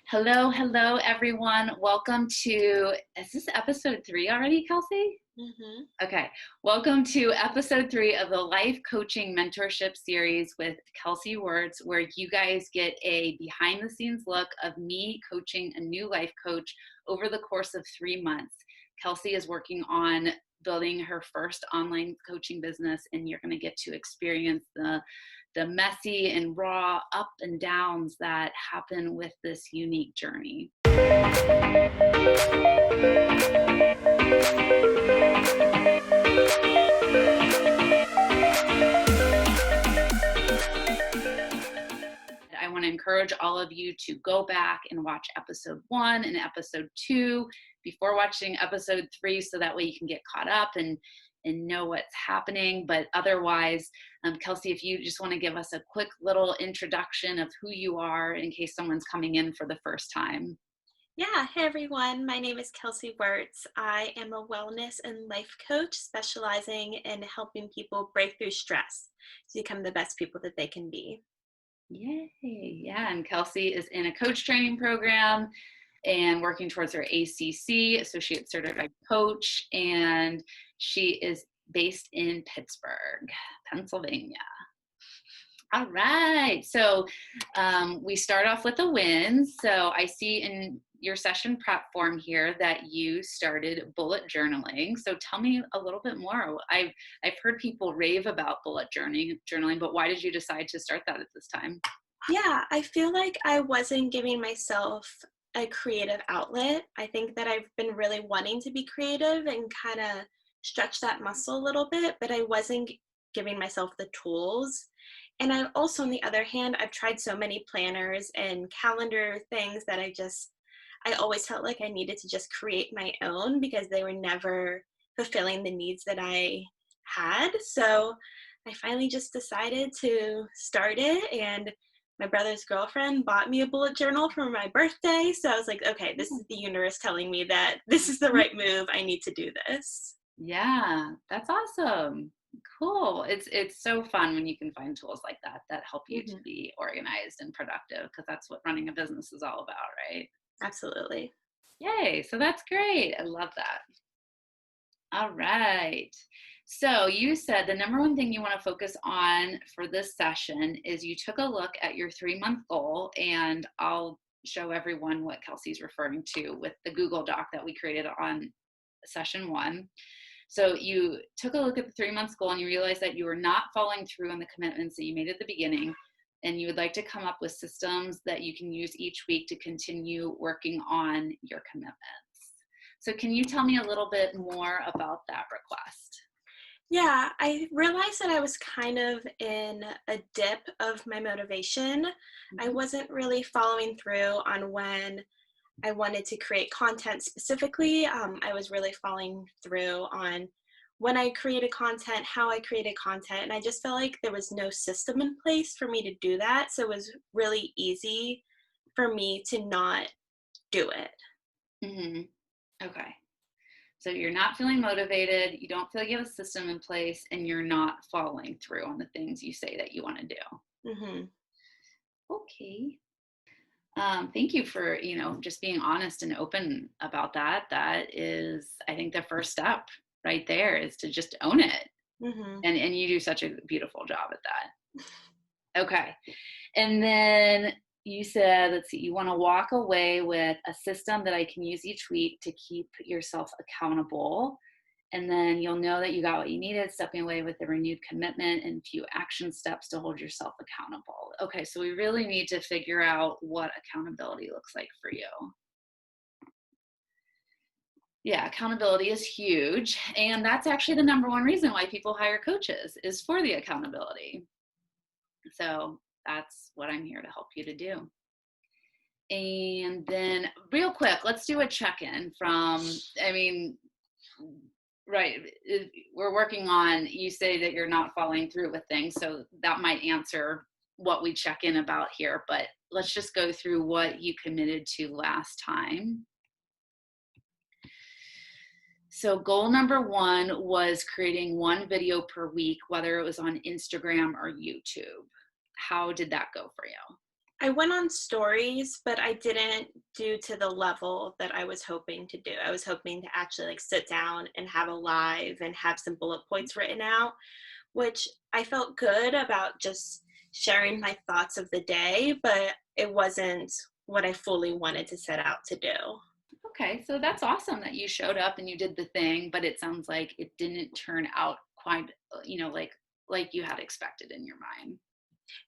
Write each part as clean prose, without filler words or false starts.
Hello, everyone. Welcome to, is this episode 3 already, Kelsey? Mm-hmm. Okay. Welcome to episode 3 of the Life Coaching Mentorship Series with Kelsey Wurtz, where you guys get a behind the scenes look of me coaching a new life coach over the course of 3 months. Kelsey is working on building her first online coaching business, and you're going to get to experience the messy and raw up and downs that happen with this unique journey. I want to encourage all of you to go back and watch episode 1 and episode 2 before watching episode 3, so that way you can get caught up and know what's happening. But otherwise, Kelsey, if you just want to give us a quick little introduction of who you are in case someone's coming in for the first time. Yeah, hey everyone, my name is Kelsey Wurtz. I am a wellness and life coach specializing in helping people break through stress to become the best people that they can be. Yay. Yeah, and Kelsey is in a coach training program and working towards her ACC, Associate Certified Coach, and she is based in Pittsburgh, Pennsylvania. All right, so we start off with the wins. So I see in your session prep form here that you started bullet journaling. So tell me a little bit more. I've heard people rave about bullet journaling, but why did you decide to start that at this time? Yeah, I feel like I wasn't giving myself a creative outlet. I think that I've been really wanting to be creative and kind of stretch that muscle a little bit, but I wasn't giving myself the tools. And I also, on the other hand, I've tried so many planners and calendar things that I always felt like I needed to just create my own because they were never fulfilling the needs that I had. So I finally just decided to start it, and my brother's girlfriend bought me a bullet journal for my birthday. So I was like, okay, this is the universe telling me that this is the right move. I need to do this. Yeah, that's awesome. Cool. It's so fun when you can find tools like that help you to Mm-hmm. be organized and productive, because that's what running a business is all about, right? Absolutely. Yay. So that's great. I love that. All right. So you said the number one thing you want to focus on for this session is you took a look at your 3-month goal, and I'll show everyone what Kelsey's referring to with the Google Doc that we created on session 1. So you took a look at the 3-month goal and you realized that you were not following through on the commitments that you made at the beginning, and you would like to come up with systems that you can use each week to continue working on your commitments. So can you tell me a little bit more about that request? Yeah, I realized that I was kind of in a dip of my motivation. I wasn't really following through on when I wanted to create content specifically. I was really following through on when I created content, how I created content, and I just felt like there was no system in place for me to do that. So it was really easy for me to not do it. Mm-hmm. Okay. So you're not feeling motivated, you don't feel like you have a system in place, and you're not following through on the things you say that you want to do. Mm-hmm. Okay. Thank you for, just being honest and open about that. That is, I think, the first step right there is to just own it. Mm-hmm. And you do such a beautiful job at that. Okay. And then you said, let's see, you want to walk away with a system that I can use each week to keep yourself accountable. And then you'll know that you got what you needed, stepping away with a renewed commitment and few action steps to hold yourself accountable. Okay, so we really need to figure out what accountability looks like for you. Yeah, accountability is huge. And that's actually the number one reason why people hire coaches, is for the accountability. So that's what I'm here to help you to do. And then real quick, let's do a check-in right, we're working on, you say that you're not following through with things, so that might answer what we check in about here, but let's just go through what you committed to last time. So goal number 1 was creating 1 video per week, whether it was on Instagram or YouTube. How did that go for you? I went on stories, but I didn't do to the level that I was hoping to do. I was hoping to actually like sit down and have a live and have some bullet points written out, which I felt good about just sharing my thoughts of the day, but it wasn't what I fully wanted to set out to do. Okay, so that's awesome that you showed up and you did the thing, but it sounds like it didn't turn out quite, like you had expected in your mind.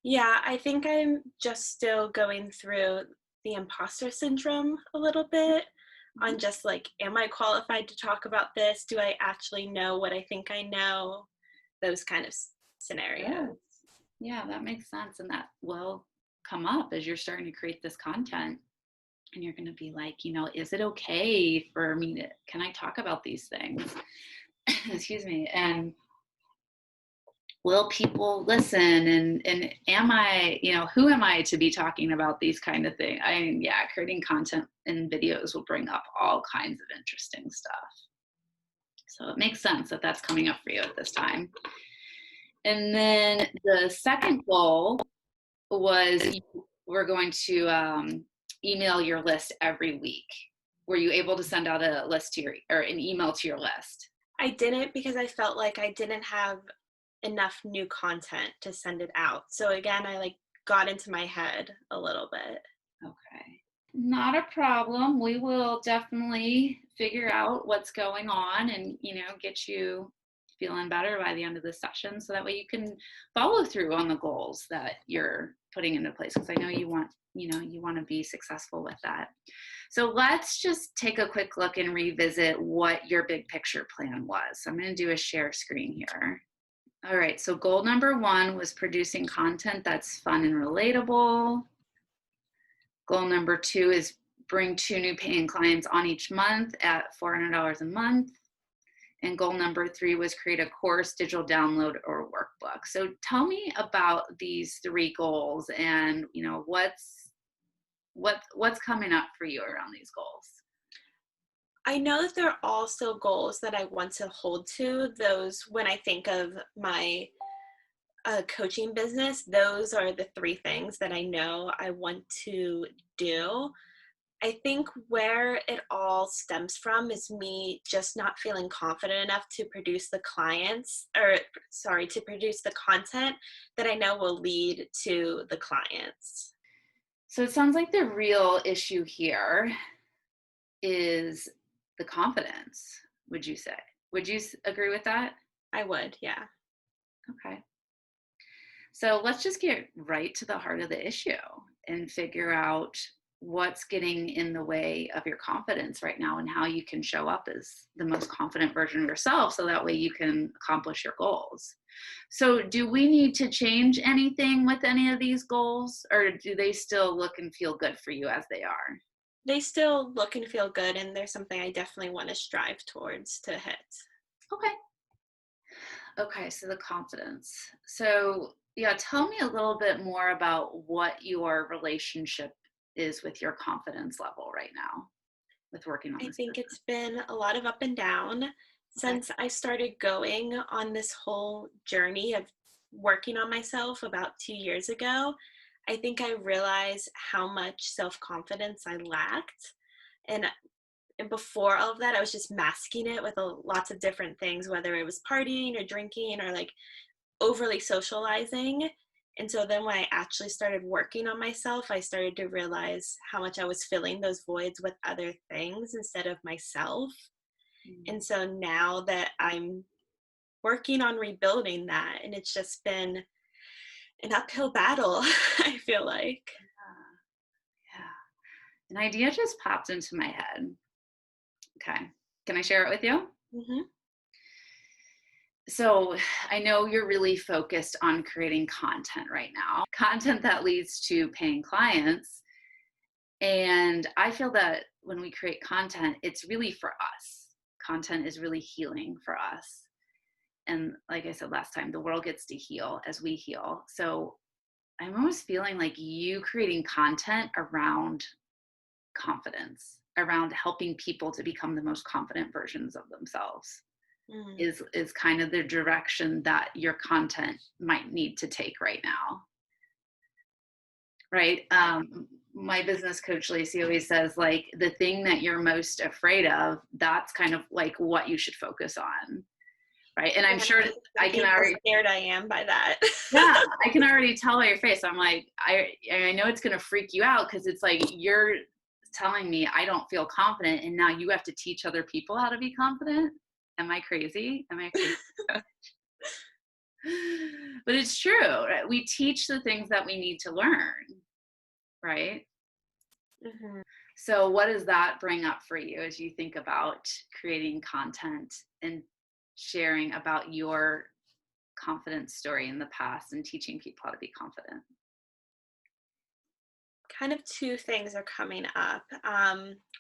Yeah, I think I'm just still going through the imposter syndrome a little bit Mhm. on just like, am I qualified to talk about this? Do I actually know what I think I know? Those kind of Good. scenarios. Yeah, that makes sense. And that will come up as you're starting to create this content. And you're going to be like, is it okay for me to, can I talk about these things? Excuse me. And will people listen? And am I, who am I to be talking about these kind of things? Yeah, creating content and videos will bring up all kinds of interesting stuff. So it makes sense that that's coming up for you at this time. And then the second goal was you were going to email your list every week. Were you able to send out a list to or an email to your list? I didn't because I felt like I didn't have enough new content to send it out. So again, I like got into my head a little bit. Okay. Not a problem. We will definitely figure out what's going on and, get you feeling better by the end of the session so that way you can follow through on the goals that you're putting into place because I know you want to be successful with that. So let's just take a quick look and revisit what your big picture plan was. So I'm going to do a share screen here. All right, so goal number 1 was producing content that's fun and relatable. Goal number 2 is bring 2 new paying clients on each month at $400 a month. And goal number 3 was create a course, digital download, or workbook. So tell me about these 3 goals and what's coming up for you around these goals. I know that there are also goals that I want to hold to. Those, when I think of my coaching business, those are the 3 things that I know I want to do. I think where it all stems from is me just not feeling confident enough to produce the to produce the content that I know will lead to the clients. So it sounds like the real issue here is the confidence, would you say? Would you agree with that? I would, yeah. Okay. So let's just get right to the heart of the issue and figure out what's getting in the way of your confidence right now and how you can show up as the most confident version of yourself so that way you can accomplish your goals. So do we need to change anything with any of these goals or do they still look and feel good for you as they are? They still look and feel good, and there's something I definitely want to strive towards to hit. Okay. Okay, so the confidence. So, yeah, tell me a little bit more about what your relationship is with your confidence level right now with working on I this think business. it's been a lot of up and down Okay. since I started going on this whole journey of working on myself about 2 years ago. I think I realized how much self confidence I lacked. And, and before all of that, I was just masking it with lots of different things, whether it was partying or drinking or like overly socializing. And so then when I actually started working on myself, I started to realize how much I was filling those voids with other things instead of myself. Mm. And so now that I'm working on rebuilding that, and it's just been an uphill battle, I feel like. Yeah. An idea just popped into my head. Okay. Can I share it with you? Hmm. So I know you're really focused on creating content right now, content that leads to paying clients. And I feel that when we create content, it's really for us. Content is really healing for us. And like I said last time, the world gets to heal as we heal. So I'm almost feeling like you creating content around confidence, around helping people to become the most confident versions of themselves Mm. is kind of the direction that your content might need to take right now. right? My business coach, Lacey, always says, like, the thing that you're most afraid of, that's kind of like what you should focus on, right? And I'm Yeah, sure I I can can see how already, scared I am by that. yeah, I can already tell by your face. I'm like, I know it's going to freak you out because it's like you're telling me I don't feel confident, and now you have to teach other people how to be confident. Am I crazy? Am I crazy? But it's true, right? We teach the things that we need to learn, right? Mhm. So what does that bring up for you as you think about creating content and sharing about your confidence story in the past and teaching people how to be confident? Kind of two things are coming up.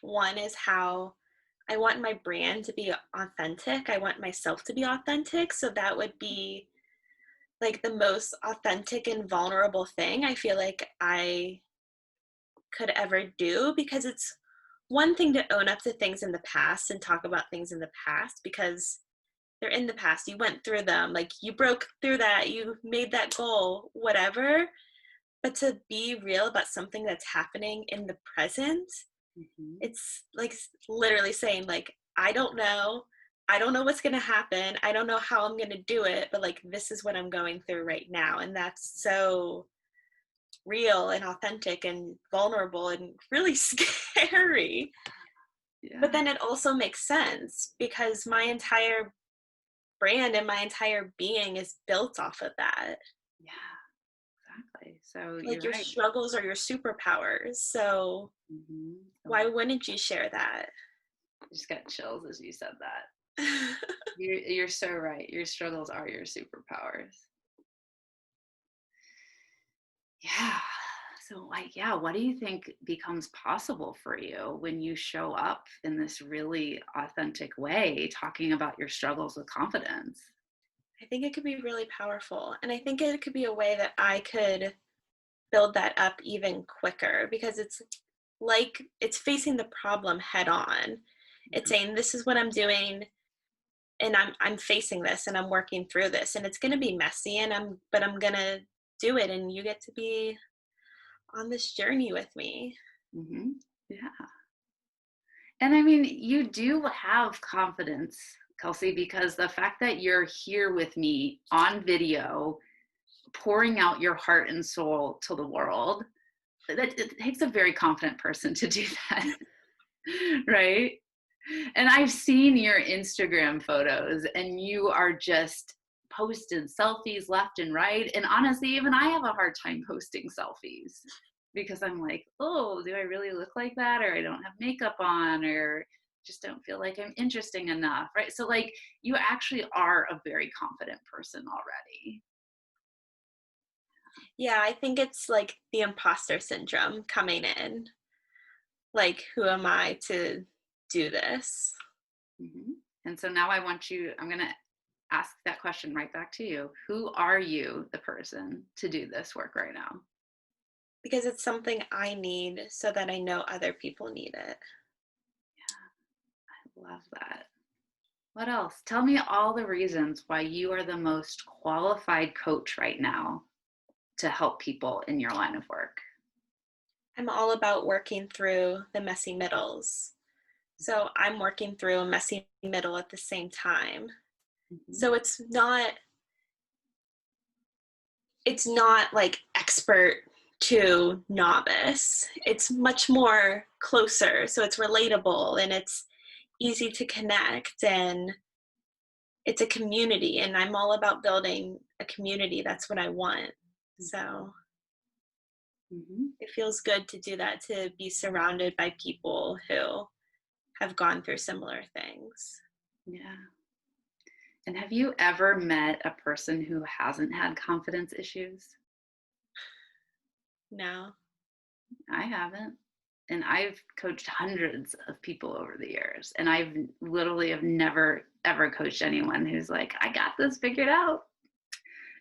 One is how I want my brand to be authentic. I want myself to be authentic. So that would be like the most authentic and vulnerable thing I feel like I could ever do, because it's one thing to own up to things in the past and talk about things in the past because they're in the past. You went through them, like you broke through that, you made that goal, whatever. But to be real about something that's happening in the present, Mm-hmm. it's like literally saying, like, I don't know. I don't know what's going to happen. I don't know how I'm going to do it, but like, this is what I'm going through right now. And that's so real and authentic and vulnerable and really scary. But Yeah. then it also makes sense because my entire brand and my entire being is built off of that. Yeah, exactly. So Like you're your right. struggles are your superpowers. So Mm-hmm. I why love wouldn't you share that? I just got chills as you said that. You're so right. Your struggles are your superpowers. Yeah. So, like, yeah, what do you think becomes possible for you when you show up in this really authentic way, talking about your struggles with confidence? I think it could be really powerful. And I think it could be a way that I could build that up even quicker because it's like it's facing the problem head on. It's saying, this is what I'm doing and I'm facing this and I'm working through this and it's going to be messy and I'm going to do it and you get to be on this journey with me. Mm-hmm. Yeah. And I mean, you do have confidence, Kelsey, because the fact that you're here with me on video, pouring out your heart and soul to the world, that it takes a very confident person to do that. Right? And I've seen your Instagram photos and you are just posted selfies left and right. And honestly, even I have a hard time posting selfies because I'm like, oh, do I really look like that? Or I don't have makeup on, or just don't feel like I'm interesting enough. Right. So, like, you actually are a very confident person already. Yeah, I think it's like the imposter syndrome coming in. Like, who am I to do this? Mm-hmm. And so now I'm going to ask that question right back to you. Who are you, the person, to do this work right now? Because it's something I need so that I know other people need it. Love that. What else? Tell me all the reasons why you are the most qualified coach right now to help people in your line of work. I'm all about working through the messy middles. So I'm working through a messy middle at the same time. Mm-hmm. So it's not like expert to novice. It's much more closer. So it's relatable and it's easy to connect and it's a community and I'm all about building a community. That's what I want. So Mm-hmm. it feels good to do that, to be surrounded by people who have gone through similar things. Yeah. And have you ever met a person who hasn't had confidence issues? No. I haven't. And I've coached hundreds of people over the years. And I've literally have never, ever coached anyone who's like, I got this figured out.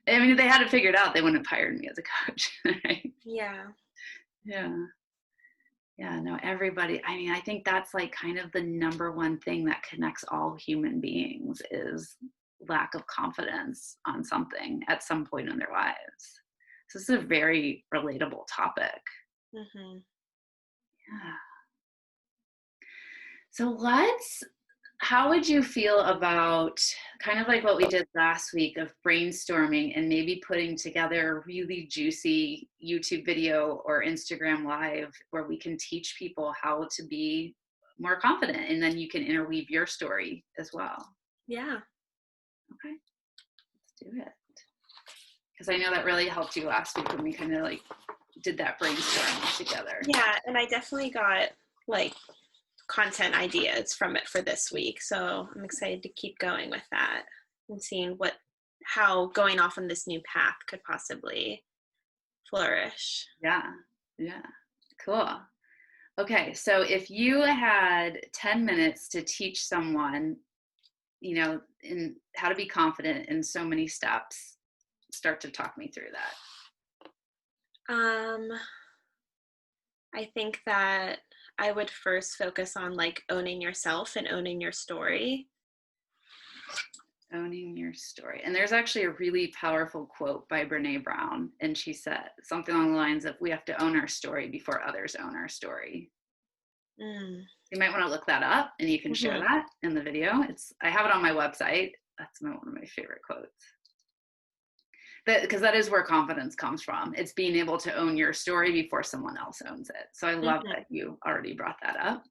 I mean, if they had it figured out, they wouldn't have hired me as a coach. Right? Yeah. Yeah. Yeah, no, everybody. I mean, I think that's like kind of the number one thing that connects all human beings is lack of confidence on something at some point in their lives. So this is a very relatable topic. Mm-hmm. Yeah. So how would you feel about kind of like what we did last week of brainstorming and maybe putting together a really juicy YouTube video or Instagram live where we can teach people how to be more confident, and then you can interweave your story as well. Yeah. Okay, let's do it. Because I know that really helped you last week when we kind of like did that brainstorm together. Yeah, and I definitely got like content ideas from it for this week. So I'm excited to keep going with that and seeing how going off on this new path could possibly flourish. Yeah, cool. Okay, so if you had 10 minutes to teach someone, in how to be confident in so many steps, start to talk me through that. I think that I would first focus on like owning yourself and owning your story. Owning your story. And there's actually a really powerful quote by Brene Brown, and she said something along the lines of, we have to own our story before others own our story. You might want to look that up, and you can share that in the video. I have it on my website. That's one of my favorite quotes. Because that is where confidence comes from. It's being able to own your story before someone else owns it. So I love that you already brought that up.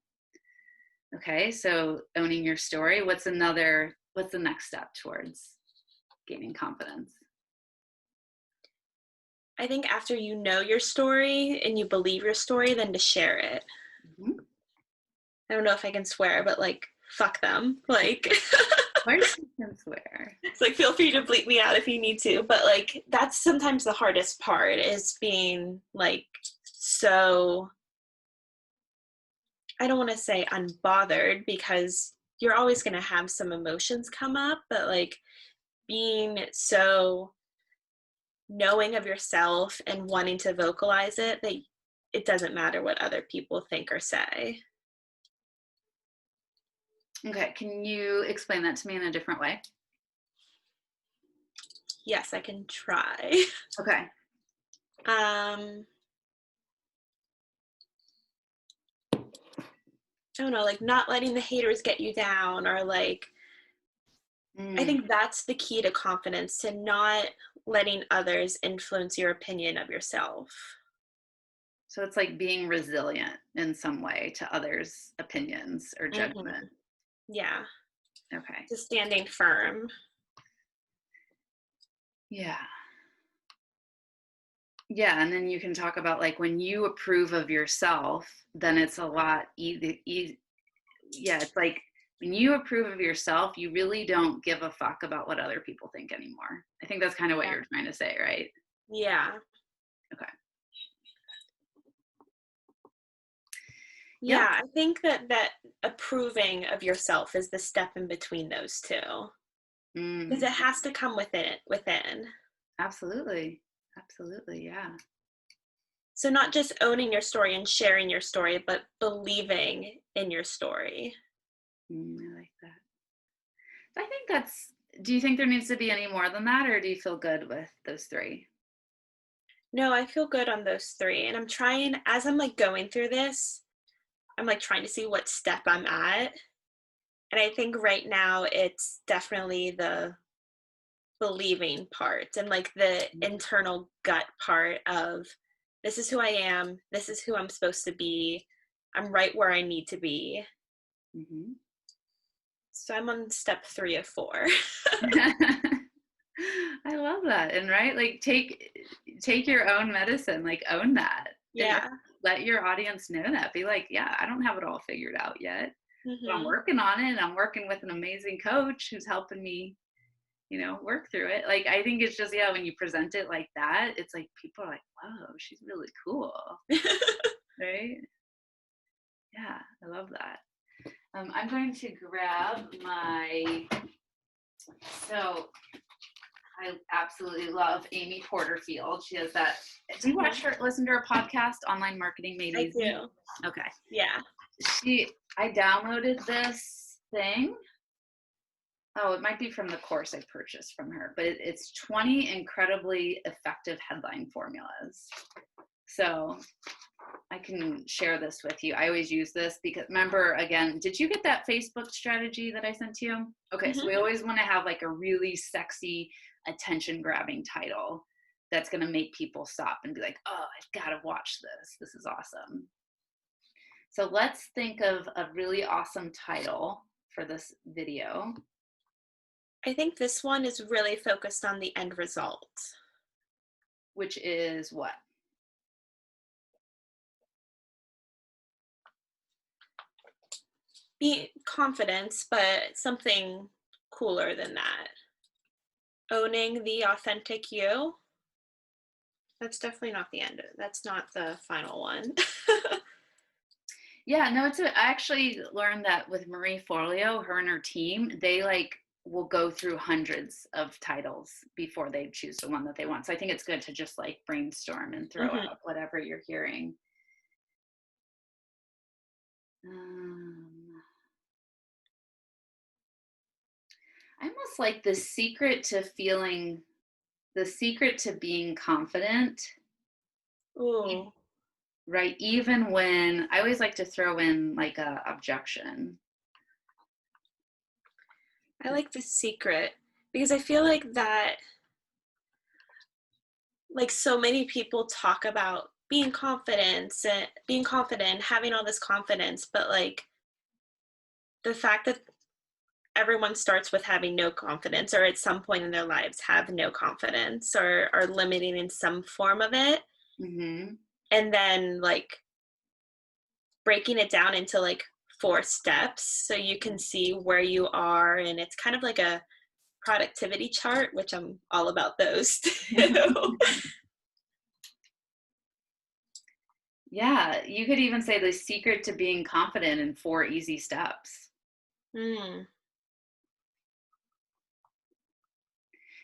Okay, so owning your story. What's the next step towards gaining confidence? I think after you know your story and you believe your story, then to share it. I don't know if I can swear, but like, fuck them. Like, of course you can swear. It's like, feel free to bleep me out if you need to. But like, that's sometimes the hardest part, is being like so, I don't want to say unbothered, because you're always going to have some emotions come up, but like being so knowing of yourself and wanting to vocalize it that it doesn't matter what other people think or say. Okay, can you explain that to me in a different way? Yes, I can try. Okay. I don't know, like not letting the haters get you down, or like, I think that's the key to confidence, to not letting others influence your opinion of yourself. So it's like being resilient in some way to others' opinions or judgment. Yeah. Okay. Just standing firm. Yeah. Yeah, and then you can talk about like when you approve of yourself, then it's a lot easy. Yeah, it's like when you approve of yourself, you really don't give a fuck about what other people think anymore. I think that's kind of what you're trying to say, right? Yeah. Okay. Yeah, I think that approving of yourself is the step in between those two. Because it has to come within. Absolutely. Yeah. So not just owning your story and sharing your story, but believing in your story. I like that. I think do you think there needs to be any more than that, or do you feel good with those three? No, I feel good on those three. And I'm trying, as I'm like going through this, I'm like trying to see what step I'm at. And I think right now it's definitely the believing part, and like the internal gut part of, this is who I am, this is who I'm supposed to be, I'm right where I need to be. So I'm on step 3 of 4. I love that. And right, like take your own medicine, like own that. Yeah. Let your audience know that. Be like, yeah, I don't have it all figured out yet, but I'm working on it, and I'm working with an amazing coach who's helping me, work through it. Like, I think it's just, when you present it like that, it's like people are like, whoa, she's really cool. Right? Yeah, I love that. I'm going to grab so I absolutely love Amy Porterfield. She has that. Do you listen to her podcast, Online Marketing Made Easy? I do. Okay. Yeah. I downloaded this thing Oh, it might be from the course I purchased from her, but it's 20 incredibly effective headline formulas. So I can share this with you. I always use this because, remember, again, did you get that Facebook strategy that I sent to you? Okay, so we always want to have like a really sexy, attention grabbing title that's going to make people stop and be like, oh, I've got to watch this. This is awesome. So let's think of a really awesome title for this video. I think this one is really focused on the end result. Which is what? Be confidence, but something cooler than that. Owning the authentic you. That's definitely not the end. That's not the final one. Yeah, no, I actually learned that with Marie Forleo, her and her team, they like will go through hundreds of titles before they choose the one that they want. So I think it's good to just like brainstorm and throw out whatever you're hearing. I almost like the secret to being confident. Ooh. Right. Even when I always like to throw in like a objection. I like the secret because I feel like that, like so many people talk about being confident, having all this confidence, but like the fact that everyone starts with having no confidence or at some point in their lives have no confidence or are limiting in some form of it. And then like breaking it down into like 4 steps so you can see where you are, and it's kind of like a productivity chart, which I'm all about those too. Yeah, you could even say the secret to being confident in 4 easy steps.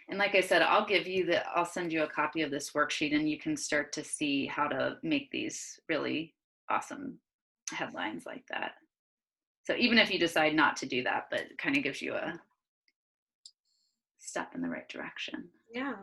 And like I said, I'll send you a copy of this worksheet and you can start to see how to make these really awesome headlines like that. So even if you decide not to do that, but it kind of gives you a step in the right direction. Yeah.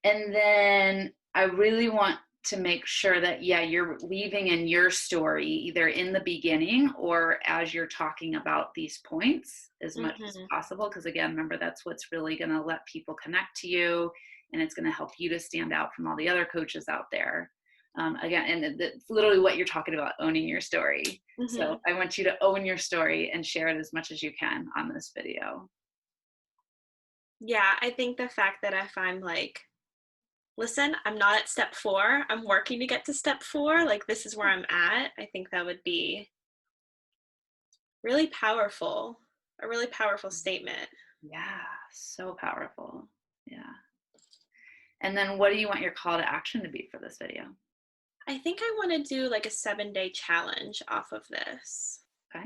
And then I really want to make sure that, you're weaving in your story either in the beginning or as you're talking about these points as much as possible. Because again, remember, that's what's really going to let people connect to you, and it's going to help you to stand out from all the other coaches out there. Again, and it's literally what you're talking about, owning your story. So I want you to own your story and share it as much as you can on this video. Yeah, I think the fact that if I'm like, listen, I'm not at step 4, I'm working to get to step 4, like this is where I'm at, I think that would be really powerful, a really powerful statement. Yeah, so powerful. Yeah. And then what do you want your call to action to be for this video? I think I want to do like a 7-day challenge off of this. Okay.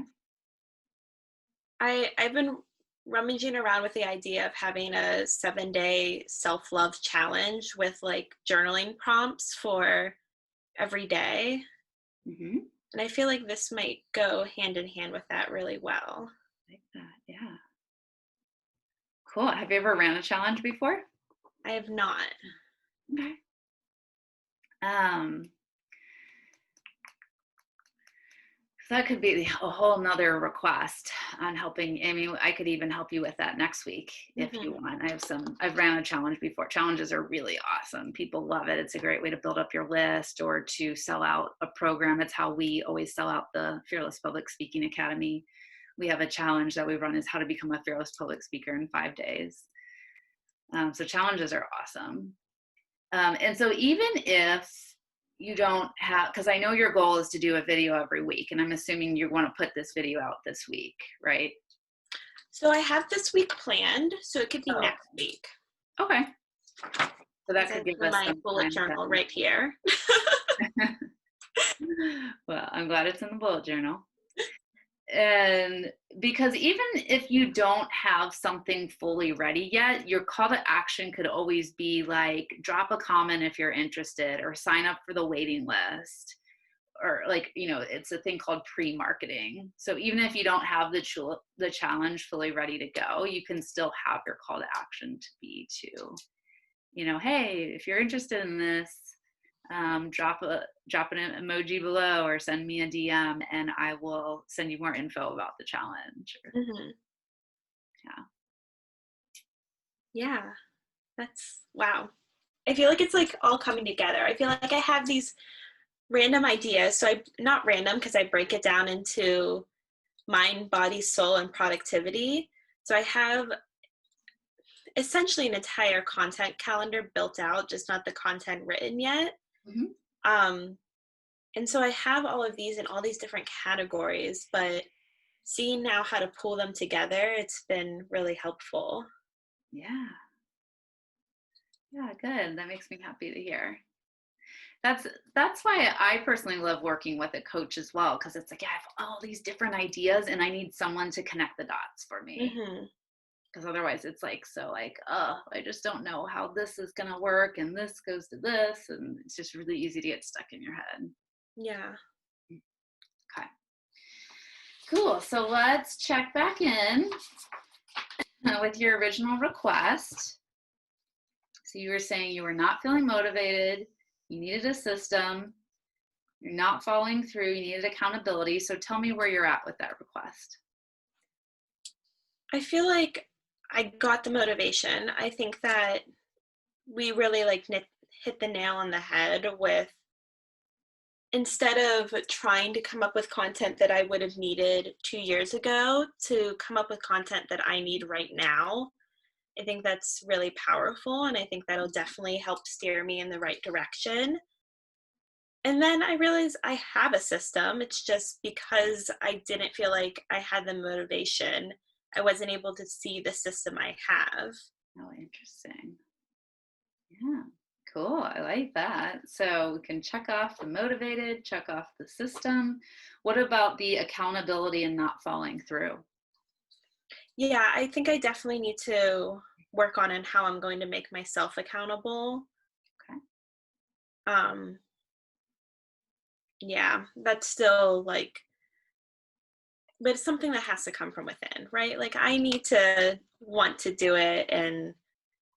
I've been rummaging around with the idea of having a 7-day self-love challenge with like journaling prompts for every day. And I feel like this might go hand in hand with that really well. Like that, yeah. Cool. Have you ever ran a challenge before? I have not. Okay. That could be a whole nother request on helping. I mean, I could even help you with that next week if you want. I've ran a challenge before. Challenges are really awesome. People love it. It's a great way to build up your list or to sell out a program. It's how we always sell out the Fearless Public Speaking Academy. We have a challenge that we run is how to become a fearless public speaker in 5 days. So challenges are awesome. And so even if you don't have, because I know your goal is to do a video every week, and I'm assuming you want to put this video out this week, right? So I have this week planned, so it could be next week. Okay. So that could give us my bullet journal right here. Well, I'm glad it's in the bullet journal. And because even if you don't have something fully ready yet, your call to action could always be like, drop a comment if you're interested, or sign up for the waiting list, or like, it's a thing called pre-marketing. So even if you don't have the challenge fully ready to go, you can still have your call to action to be hey, if you're interested in this, drop an emoji below or send me a DM and I will send you more info about the challenge. Mm-hmm. Yeah. Yeah. That's wow. I feel like it's like all coming together. I feel like I have these random ideas. So not random because I break it down into mind, body, soul, and productivity. So I have essentially an entire content calendar built out, just not the content written yet. Mm-hmm. And so I have all of these in all these different categories, but seeing now how to pull them together, it's been really helpful. Yeah. Yeah, good. That makes me happy to hear. That's why I personally love working with a coach as well, because it's like, I have all these different ideas and I need someone to connect the dots for me. Mm-hmm. Because otherwise it's like, I just don't know how this is going to work and this goes to this, and it's just really easy to get stuck in your head. Yeah. Okay. Cool. So let's check back in with your original request. So you were saying you were not feeling motivated, you needed a system, you're not following through, you needed accountability. So tell me where you're at with that request. I feel like I got the motivation. I think that we really hit the nail on the head with, instead of trying to come up with content that I would have needed 2 years ago, to come up with content that I need right now. I think that's really powerful, and I think that'll definitely help steer me in the right direction. And then I realized I have a system. It's just because I didn't feel like I had the motivation, I wasn't able to see the system I have. Oh, interesting. Yeah, cool. I like that. So we can check off the motivated, check off the system. What about the accountability and not falling through? Yeah, I think I definitely need to work on how I'm going to make myself accountable. Okay. Yeah, that's still but it's something that has to come from within, right? Like I need to want to do it, and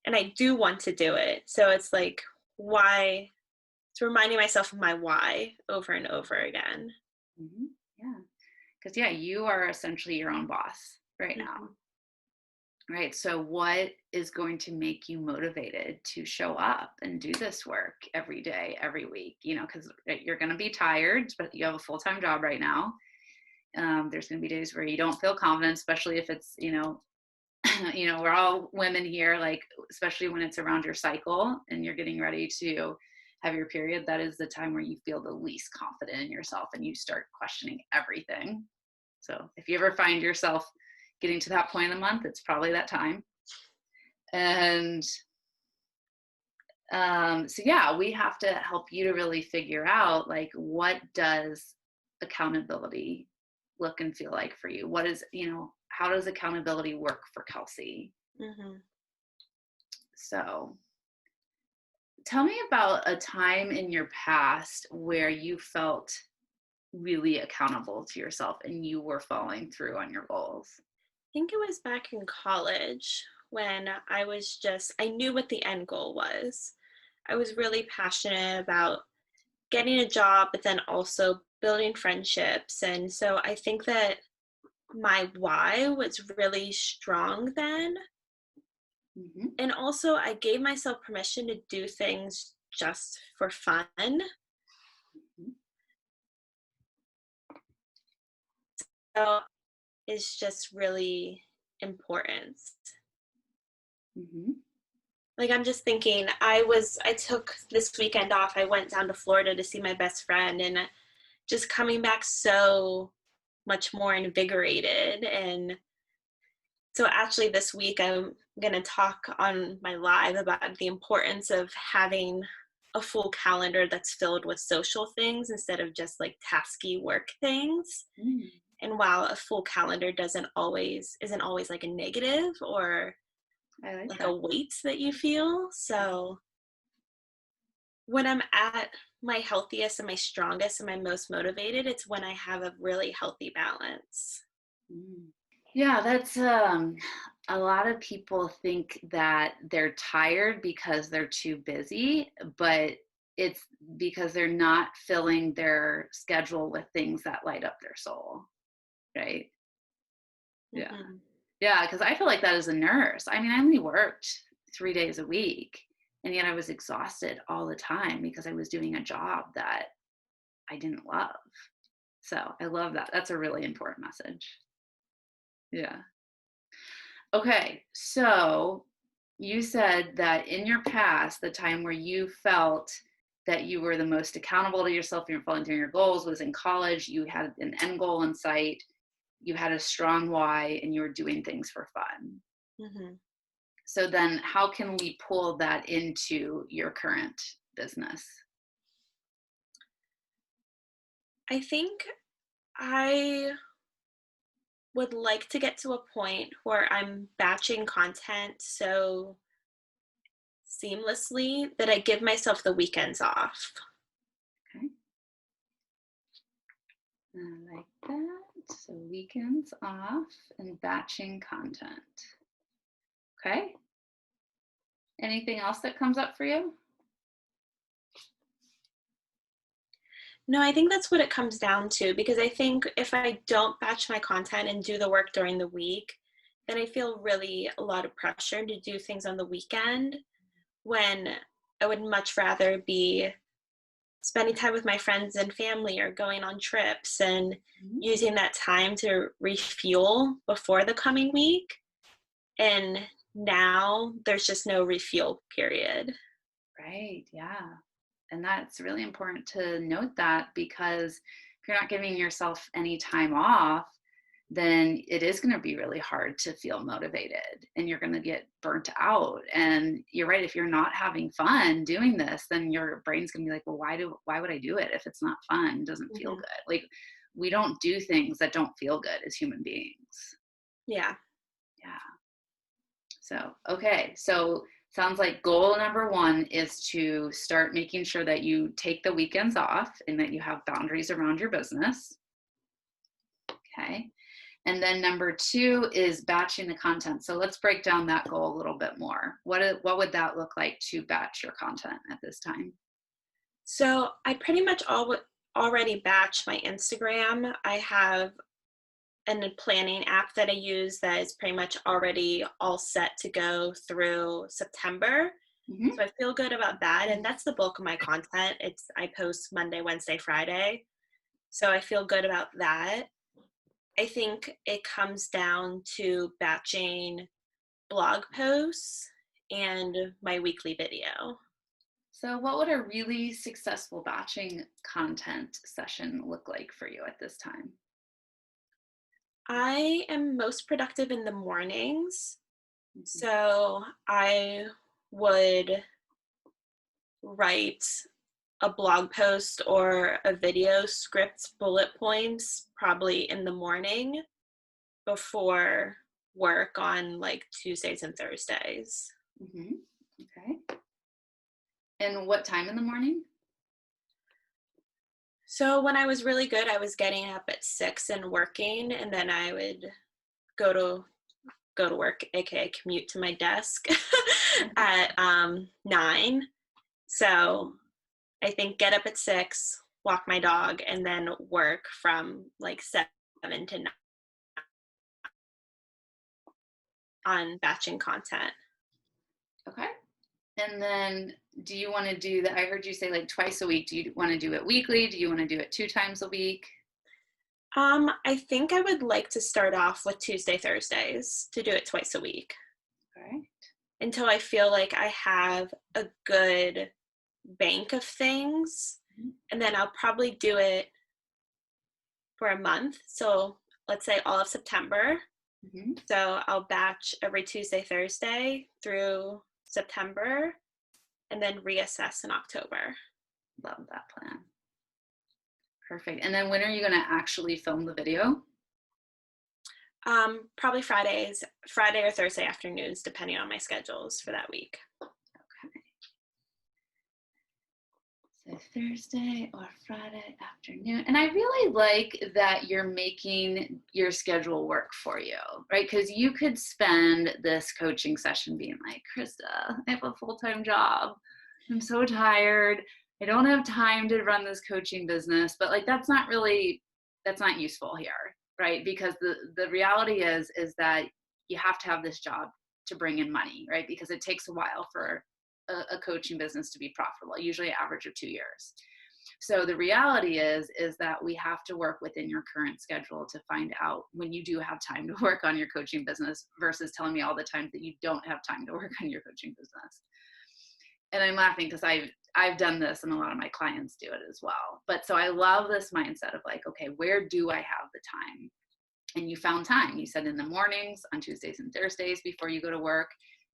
I do want to do it. So it's like, why? It's reminding myself of my why over and over again. Mm-hmm. Yeah. Because, you are essentially your own boss right now. Mm-hmm. Right. So what is going to make you motivated to show up and do this work every day, every week? Because you're going to be tired, but you have a full-time job right now. There's going to be days where you don't feel confident, especially if it's, we're all women here, like, especially when it's around your cycle and you're getting ready to have your period. That is the time where you feel the least confident in yourself and you start questioning everything. So if you ever find yourself getting to that point in the month, it's probably that time. And we have to help you to really figure out, like, what does accountability look and feel like for you? What is, how does accountability work for Kelsey? Mm-hmm. So tell me about a time in your past where you felt really accountable to yourself and you were following through on your goals. I think it was back in college when I knew what the end goal was. I was really passionate about getting a job, but then also building friendships. And so I think that my why was really strong then. Mm-hmm. And also I gave myself permission to do things just for fun. Mm-hmm. So it's just really important. Mm-hmm. Like, I'm just thinking, I took this weekend off. I went down to Florida to see my best friend, and just coming back so much more invigorated. And so actually this week I'm going to talk on my live about the importance of having a full calendar that's filled with social things instead of just like tasky work things. Mm. And while a full calendar isn't always like a negative or I like like that. a weight that you feel. So when I'm at my healthiest and my strongest and my most motivated, it's when I have a really healthy balance. Mm. Yeah, that's a lot of people think that they're tired because they're too busy, but it's because they're not filling their schedule with things that light up their soul, right? Yeah. Mm-hmm. Yeah, because I feel like that as a nurse. I mean, I only worked 3 days a week, and yet I was exhausted all the time because I was doing a job that I didn't love. So I love that. That's a really important message. Yeah. Okay, so you said that in your past, the time where you felt that you were the most accountable to yourself, you were following through your goals was in college. You had an end goal in sight, you had a strong why, and you were doing things for fun. Mm-hmm. So then how can we pull that into your current business? I think I would like to get to a point where I'm batching content so seamlessly that I give myself the weekends off. Okay. I like that. So weekends off and batching content. Okay. Anything else that comes up for you? No, I think that's what it comes down to, because I think if I don't batch my content and do the work during the week, then I feel really a lot of pressure to do things on the weekend when I would much rather be spending time with my friends and family or going on trips and Mhm. using that time to refuel before the coming week. And now there's just no refuel period. Right. Yeah. And that's really important to note that, because if you're not giving yourself any time off, then it is going to be really hard to feel motivated and you're going to get burnt out. And you're right. If you're not having fun doing this, then your brain's going to be like, well, why would I do it if it's not fun? It doesn't feel Mm-hmm. good. Like, we don't do things that don't feel good as human beings. Yeah. Yeah. So, okay. So, sounds like goal number one is to start making sure that you take the weekends off and that you have boundaries around your business. Okay. And then number two is batching the content. So let's break down that goal a little bit more. What would that look like to batch your content at this time? So I pretty much already batch my Instagram. I have a planning app that I use that is pretty much already all set to go through September. Mm-hmm. So I feel good about that. And that's the bulk of my content. I post Monday, Wednesday, Friday. So I feel good about that. I think it comes down to batching blog posts and my weekly video. So, what would a really successful batching content session look like for you at this time? I am most productive in the mornings. Mm-hmm. So I would write a blog post or a video script bullet points probably in the morning before work on like Tuesdays and Thursdays. Mm-hmm. Okay. And what time in the morning? So when I was really good, I was getting up at 6 and working, and then I would go to work, aka commute to my desk at 9. So I think get up at 6, walk my dog, and then work from like 7 to 9 on batching content. Okay. And then do you want to do that? I heard you say like twice a week. Do you want to do it weekly? Do you want to do it 2 times a week? I think I would like to start off with Tuesday, Thursdays to do it twice a week All right. until I feel like I have a good bank of things. Mm-hmm. And then I'll probably do it for a month. So let's say all of September. Mm-hmm. So I'll batch every Tuesday, Thursday through September and then reassess in October. Love that plan. Perfect. And then when are you going to actually film the video? Probably Friday or Thursday afternoons, depending on my schedules for that week. Okay. So Thursday or Friday afternoon. And I really like that you're making your schedule work for you, right? Because you could spend this coaching session being like, Krista, I have a full-time job. I'm so tired. I don't have time to run this coaching business. But like, that's not useful here, right? Because the reality is that you have to have this job to bring in money, right? Because it takes a while for a coaching business to be profitable, usually an average of 2 years. So the reality is that we have to work within your current schedule to find out when you do have time to work on your coaching business versus telling me all the times that you don't have time to work on your coaching business. And I'm laughing because I've done this and a lot of my clients do it as well. But so I love this mindset of like, okay, where do I have the time? And you found time. You said in the mornings, on Tuesdays and Thursdays before you go to work.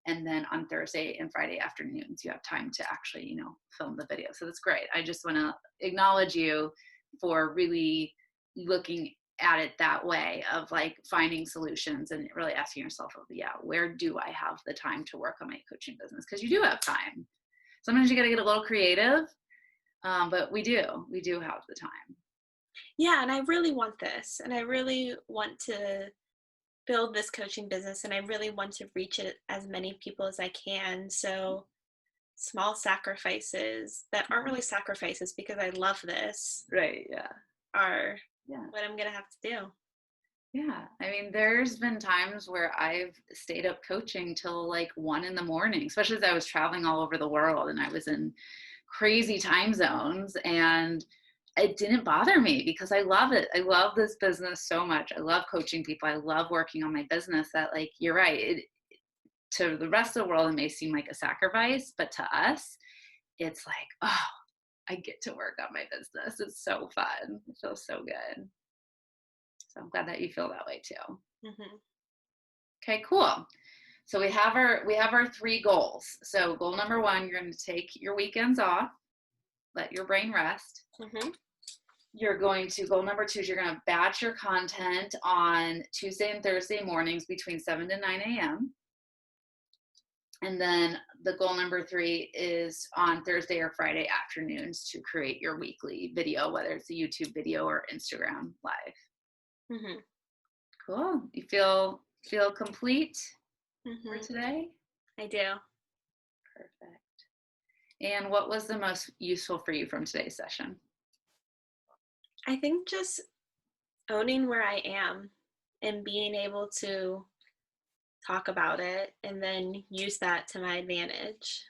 And then on Thursday and Friday afternoons, you have time to actually, film the video. So that's great. I just want to acknowledge you for really looking at it that way of like finding solutions and really asking yourself, where do I have the time to work on my coaching business? Because you do have time. Sometimes you got to get a little creative, but we do have the time. Yeah, and I really want this, and I really want to build this coaching business, and I really want to reach it as many people as I can. So small sacrifices that aren't really sacrifices because I love this, right? Yeah, are what I'm gonna have to do. Yeah, I mean, there's been times where I've stayed up coaching till like 1 a.m, especially as I was traveling all over the world and I was in crazy time zones, and it didn't bother me because I love it. I love this business so much. I love coaching people. I love working on my business. That, like, you're right. To the rest of the world, it may seem like a sacrifice, but to us, it's like, oh, I get to work on my business. It's so fun. It feels so good. So I'm glad that you feel that way too. Mm-hmm. Okay, cool. So we have our 3 goals. So goal number 1, you're going to take your weekends off, let your brain rest. Mm-hmm. Goal number 2 is you're going to batch your content on Tuesday and Thursday mornings between 7 to 9 a.m. And then the goal number 3 is on Thursday or Friday afternoons to create your weekly video, whether it's a YouTube video or Instagram live. Mm-hmm. Cool. You feel complete for today? I do. Perfect. And what was the most useful for you from today's session? I think just owning where I am and being able to talk about it and then use that to my advantage.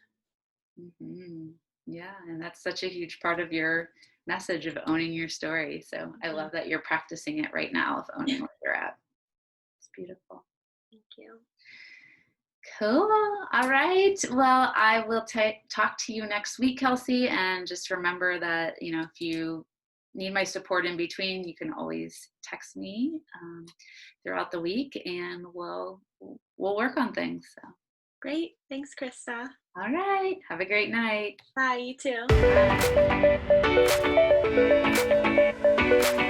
Mm-hmm. Yeah, and that's such a huge part of your message of owning your story. So I love that you're practicing it right now of owning where you're at. It's beautiful. Thank you. Cool. All right. Well, I will talk to you next week, Kelsey. And just remember that, if you need my support in between, you can always text me throughout the week, and we'll work on things. So great. Thanks, Krista. All right. Have a great night. Bye. You too. Bye.